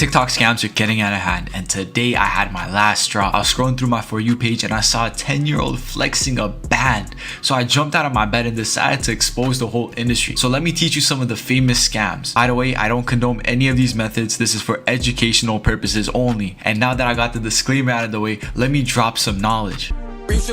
TikTok scams are getting out of hand, and today I had my last straw. I was scrolling through my For You page and I saw a 10-year-old flexing a band. So I jumped out of my bed and decided to expose the whole industry. So let me teach you some of the famous scams. By the way, I don't condone any of these methods. This is for educational purposes only. And now that I got the disclaimer out of the way, let me drop some knowledge. This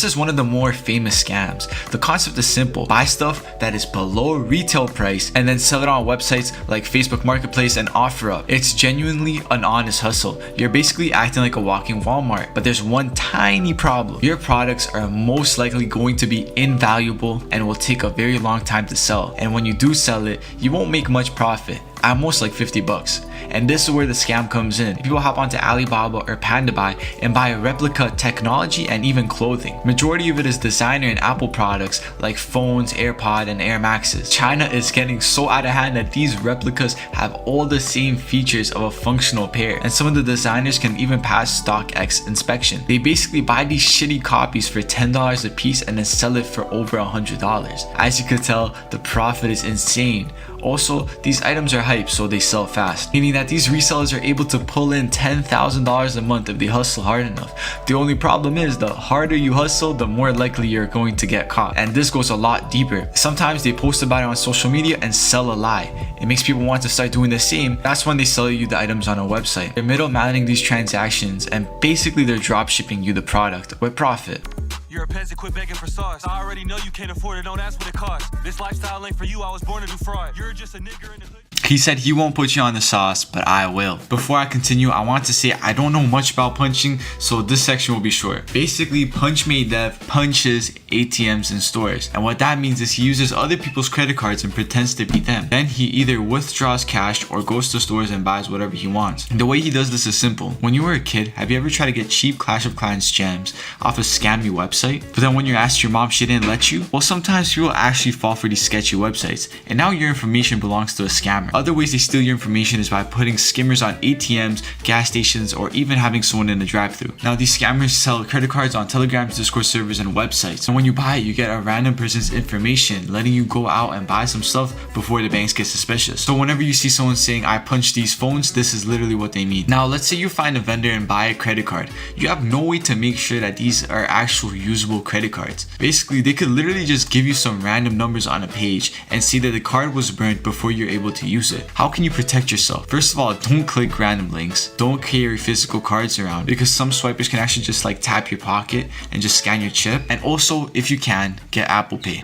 is one of the more famous scams. The concept is simple. Buy stuff that is below retail price and then sell it on websites like Facebook Marketplace and OfferUp. It's genuinely an honest hustle. You're basically acting like a walking Walmart, but there's one tiny problem. Your products are most likely going to be invaluable and will take a very long time to sell. And when you do sell it, you won't make much profit. At most like 50 bucks. And this is where the scam comes in. People hop onto Alibaba or PandaBuy and buy replica technology and even clothing. Majority of it is designer and Apple products like phones, AirPod, and Air Maxes. China is getting so out of hand that these replicas have all the same features of a functional pair, and some of the designers can even pass StockX inspection. They basically buy these shitty copies for $10 a piece and then sell it for over $100. As you could tell, the profit is insane. Also, these items are hype, so they sell fast, meaning that these resellers are able to pull in $10,000 a month if they hustle hard enough. The only problem is the harder you hustle, the more likely you're going to get caught. And this goes a lot deeper. Sometimes they post about it on social media and sell a lie. It makes people want to start doing the same. That's when they sell you the items on a website. They're middlemaning these transactions and basically they're drop shipping you the product with profit. You're a peasant, quit begging for sauce. I already know you can't afford it, don't ask what it costs. This lifestyle ain't for you, I was born to do fraud. You're just a nigger in the hood. He said he won't put you on the sauce, but I will. Before I continue, I want to say I don't know much about punching, so this section will be short. Basically, Punchmade dev punches ATMs in stores. And what that means is he uses other people's credit cards and pretends to be them. Then he either withdraws cash or goes to stores and buys whatever he wants. The way he does this is simple. When you were a kid, have you ever tried to get cheap Clash of Clans gems off a scammy website? But then when you asked your mom, she didn't let you? Well, sometimes people actually fall for these sketchy websites, and now your information belongs to a scammer. Other ways they steal your information is by putting skimmers on ATMs, gas stations, or even having someone in the drive-thru. Now these scammers sell credit cards on Telegram, Discord servers, and websites. And when you buy it, you get a random person's information, letting you go out and buy some stuff before the banks get suspicious. So whenever you see someone saying, "I punched these phones," this is literally what they mean. Now let's say you find a vendor and buy a credit card. You have no way to make sure that these are actual usable credit cards. Basically, they could literally just give you some random numbers on a page and say that the card was burnt before you're able to use it. How can you protect yourself? First of all, don't click random links. Don't carry physical cards around because some swipers can actually just like tap your pocket and just scan your chip. And also, if you can, get Apple Pay.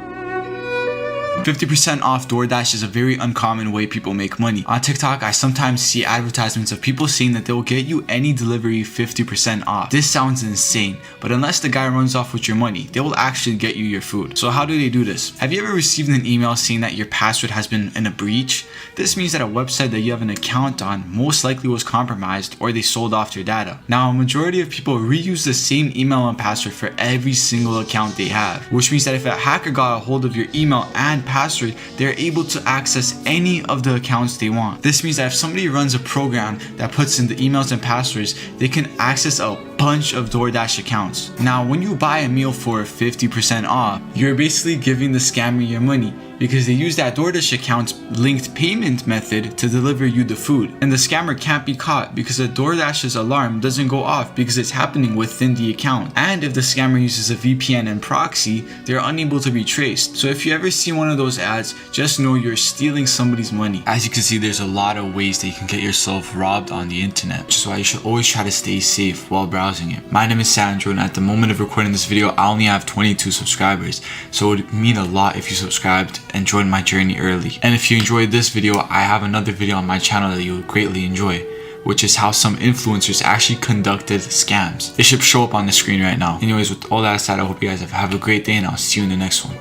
50% off DoorDash is a very uncommon way people make money. On TikTok, I sometimes see advertisements of people saying that they will get you any delivery 50% off. This sounds insane, but unless the guy runs off with your money, they will actually get you your food. So how do they do this? Have you ever received an email saying that your password has been in a breach? This means that a website that you have an account on most likely was compromised or they sold off your data. Now, a majority of people reuse the same email and password for every single account they have, which means that if a hacker got a hold of your email and password, they're able to access any of the accounts they want. This means that if somebody runs a program that puts in the emails and passwords, they can access a bunch of DoorDash accounts. Now, when you buy a meal for 50% off, you're basically giving the scammer your money, because they use that DoorDash account's linked payment method to deliver you the food. And the scammer can't be caught because the DoorDash's alarm doesn't go off because it's happening within the account. And if the scammer uses a VPN and proxy, they're unable to be traced. So if you ever see one of those ads, just know you're stealing somebody's money. As you can see, there's a lot of ways that you can get yourself robbed on the internet, which is why you should always try to stay safe while browsing it. My name is Sandro, and at the moment of recording this video, I only have 22 subscribers. So it would mean a lot if you subscribed and join my journey early. And if you enjoyed this video, I have another video on my channel that you will greatly enjoy, which is how some influencers actually conducted scams. It should show up on the screen right now. Anyways, with all that said, I hope you guys have a great day, and I'll see you in the next one.